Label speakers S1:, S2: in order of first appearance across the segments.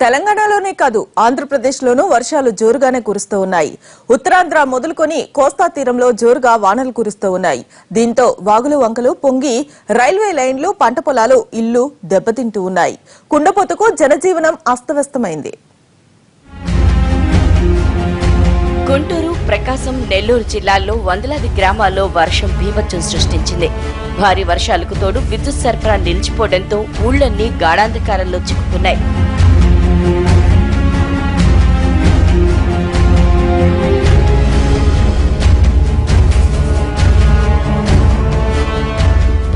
S1: తెలంగాణలోనే కాదు ఆంధ్రప్రదేశ్లోనూ వర్షాలు జోరుగానే కురుస్తూ ఉన్నాయి. ఉత్తరాంధ్ర మొదలుకొని కోస్తా తీరంలో జోరుగా వానలు కురుస్తూ ఉన్నాయి. దీంతో వాగులు వంకలు పొంగి రైల్వే లైన్లు, పంట పొలాలు, ఇళ్లు దెబ్బతింటూ ఉన్నాయి. కుండపోతకు జనజీవనం అస్తవ్యస్తమైంది.
S2: గుంటూరు, ప్రకాశం, నెల్లూరు జిల్లాల్లో వందలాది గ్రామాల్లో వర్షం బీభత్సం సృష్టించింది. భారీ వర్షాలకు తోడు విద్యుత్ సరఫరా నిలిచిపోవడంతో ఊళ్లన్నీ గాఢాంధకారంలో చిక్కుకున్నాయి.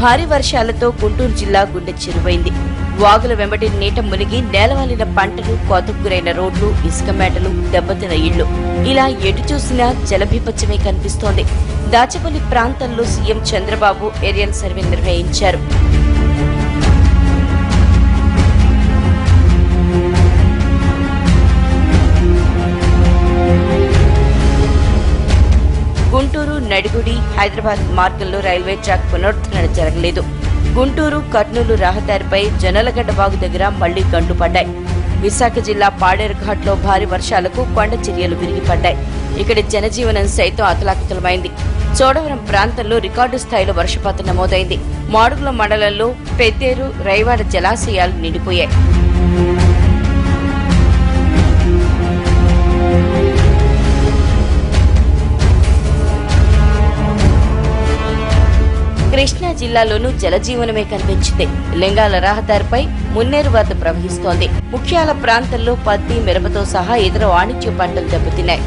S2: భారీ వర్షాలతో గుంటూరు జిల్లా గుండె చెరువైంది. వాగుల వెంబడి నీట మునిగి నేలవాలిన పంటలు, కోతకు గురైన రోడ్లు, ఇసుక మేటలు, దెబ్బతిన ఇళ్లు, ఇలా ఎటు చూసినా జలబీభత్సమే కనిపిస్తోంది. దాచపల్లి ప్రాంతంలో సీఎం చంద్రబాబు ఏరియల్ సర్వే నిర్వహించారు. గుంటూరు, నడిగుడి, హైదరాబాద్ మార్గంలో రైల్వే ట్రాక్ పునరుద్ధరణ జరగలేదు. గుంటూరు, కర్నూలు రహదారిపై జొన్నలగడ్డ వాగు దగ్గర మళ్లీ గంటు పడ్డాయి. విశాఖ జిల్లా పాడేరు ఘాట్లో భారీ వర్షాలకు కొండ చర్యలు విరిగిపడ్డాయి. ఇక్కడి జనజీవనం సైతం అతలాకుతలమైంది. చోడవరం ప్రాంతంలో రికార్డు స్థాయిలో వర్షపాతం నమోదైంది. మాడుగుల మండలంలో పెద్దేరు, రైవాడ జలాశయాలు నిండిపోయాయి. కృష్ణా జిల్లాలోనూ జలజీవనమే కనిపించింది. లింగాల రహదారిపై మున్నేరు వరద ప్రవహిస్తోంది. ముఖ్యాల ప్రాంతంలో పత్తి, మిరపతో సహా ఇతర వాణిజ్య పంటలు దెబ్బతిన్నాయి.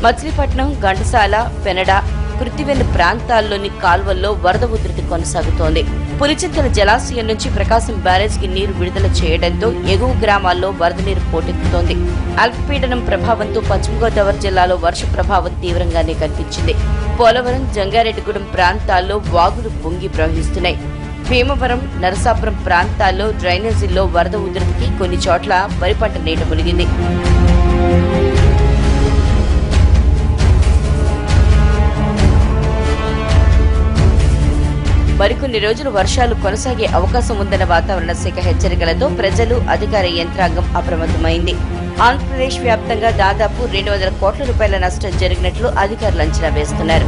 S2: మచిలీపట్నం, ఘంటసాల, పెనడ, కృత్తివెన్ను ప్రాంతాల్లోని కాల్వల్లో వరద ఉధృతి కొనసాగుతోంది. పులిచింతల జలాశయం నుంచి ప్రకాశం బ్యారేజ్కి నీరు విడుదల చేయడంతో ఎగువ గ్రామాల్లో వరద నీరు పోటెత్తుతోంది. అల్పపీడనం ప్రభావంతో పశ్చిమ గోదావరి జిల్లాలో వర్ష ప్రభావం తీవ్రంగానే కనిపించింది. పోలవరం, జంగారెడ్డిగూడెం ప్రాంతాల్లో వాగులు పొంగి ప్రవహిస్తున్నాయి. భీమవరం, నరసాపురం ప్రాంతాల్లో డ్రైనేజీల్లో వరద ఉధృతికి కొన్ని చోట్ల వరి పంట నీట మునిగింది. మరికొన్ని రోజులు వర్షాలు కొనసాగే అవకాశం ఉందన్న వాతావరణ శాఖ హెచ్చరికలతో ప్రజలు, అధికార యంత్రాంగం అప్రమత్తమైంది. ఆంధ్రప్రదేశ్ వ్యాప్తంగా దాదాపు 200 కోట్ల రూపాయల నష్టం జరిగినట్లు అధికారులు అంచనా వేస్తున్నారు.